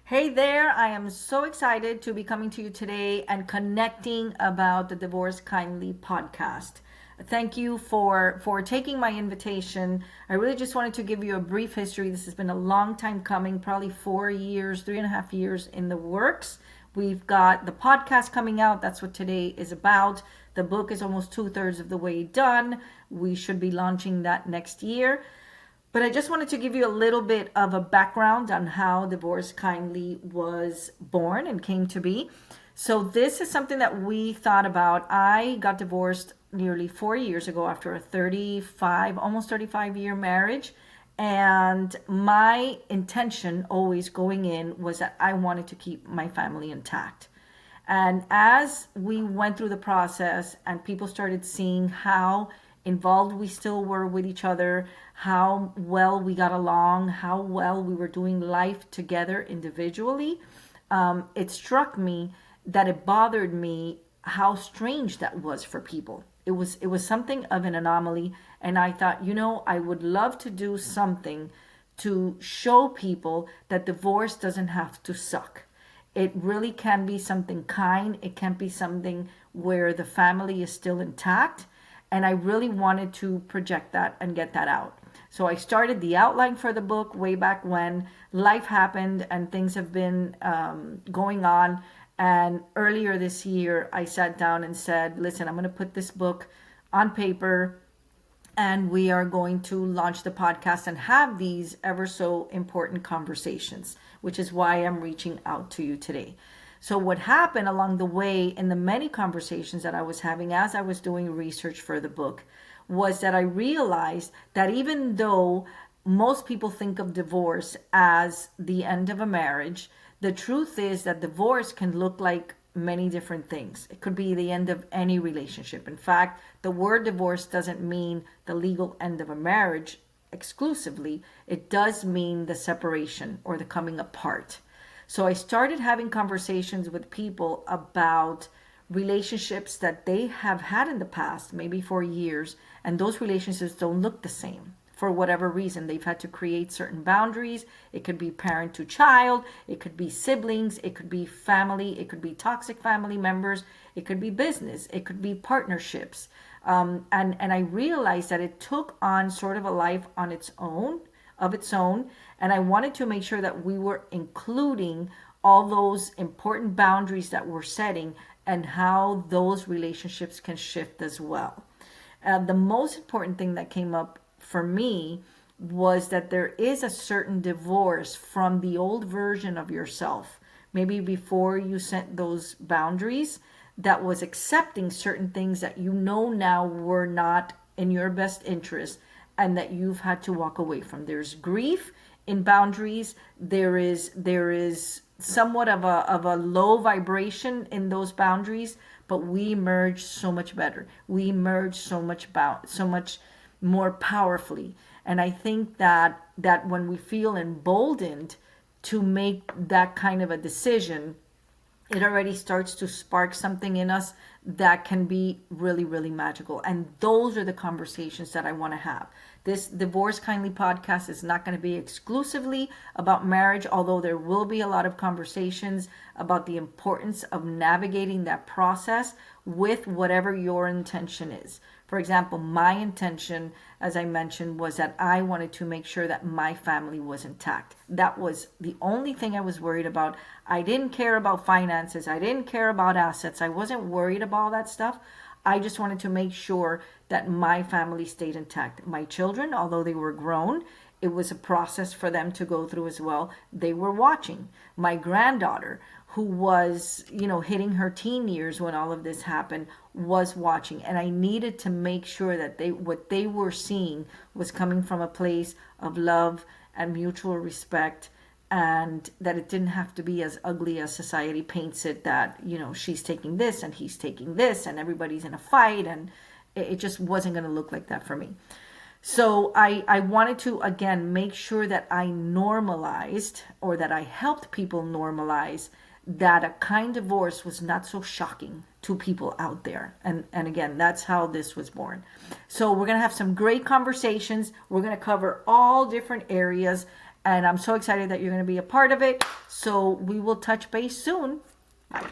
Hey there, I am so excited to be coming to you today and connecting about the Divorce Kindly podcast. Thank you for taking my invitation. I really just wanted to give you a brief history. This has been a long time coming, probably 4 years, 3.5 years in the works. We've got the podcast coming out. That's what today is about. The book is almost two-thirds of the way done. We should be launching that next year. But I just wanted to give you a little bit of a background on how Divorce Kindly was born and came to be. So, this is something that we thought about. I got divorced nearly 4 years ago after a 35, almost 35-year marriage. And my intention always going in was that I wanted to keep my family intact. And as we went through the process and people started seeing how involved we still were with each other, how well we got along, how well we were doing life together individually, it struck me that it bothered me how strange that was for people. It was something of an anomaly, and I thought, I would love to do something to show people that divorce doesn't have to suck. It really can be something kind. It can be something where the family is still intact. And I really wanted to project that and get that out. So I started the outline for the book way back when life happened and things have been going on. And earlier this year, I sat down and said, listen, I'm going to put this book on paper and we are going to launch the podcast and have these ever so important conversations, which is why I'm reaching out to you today. So what happened along the way in the many conversations that I was having as I was doing research for the book was that I realized that even though most people think of divorce as the end of a marriage, the truth is that divorce can look like many different things. It could be the end of any relationship. In fact, the word divorce doesn't mean the legal end of a marriage exclusively. It does mean the separation or the coming apart. So I started having conversations with people about relationships that they have had in the past, maybe for years, and those relationships don't look the same. For whatever reason, they've had to create certain boundaries. It could be parent to child, it could be siblings, it could be family, it could be toxic family members, it could be business, it could be partnerships. And I realized that it took on sort of a life on its own, of its own, and I wanted to make sure that we were including all those important boundaries that we're setting and how those relationships can shift as well. The most important thing that came up for me was that there is a certain divorce from the old version of yourself, maybe before you set those boundaries, that was accepting certain things that now were not in your best interest and that you've had to walk away from. There's grief in boundaries. There is somewhat of a low vibration in those boundaries, but we merge so much better. We merge so much more powerfully. And I think that when we feel emboldened to make that kind of a decision, it already starts to spark something in us that can be really, really magical. And those are the conversations that I want to have. This Divorce Kindly podcast is not going to be exclusively about marriage, although there will be a lot of conversations about the importance of navigating that process with whatever your intention is. For example, my intention, as I mentioned, was that I wanted to make sure that my family was intact. That was the only thing I was worried about. I didn't care about finances. I didn't care about assets. I wasn't worried about all that stuff. I just wanted to make sure that my family stayed intact. My children, although they were grown, it was a process for them to go through as well. They were watching. My granddaughter, who was, hitting her teen years when all of this happened, was watching. And I needed to make sure that what they were seeing was coming from a place of love and mutual respect, and that it didn't have to be as ugly as society paints it, that, she's taking this and he's taking this and everybody's in a fight, and it just wasn't going to look like that for me. So I wanted to, again, make sure that I normalized, or that I helped people normalize, that a kind divorce was not so shocking to people out there. And again, that's how this was born. So we're going to have some great conversations. We're going to cover all different areas. And I'm so excited that you're going to be a part of it. So we will touch base soon. Bye.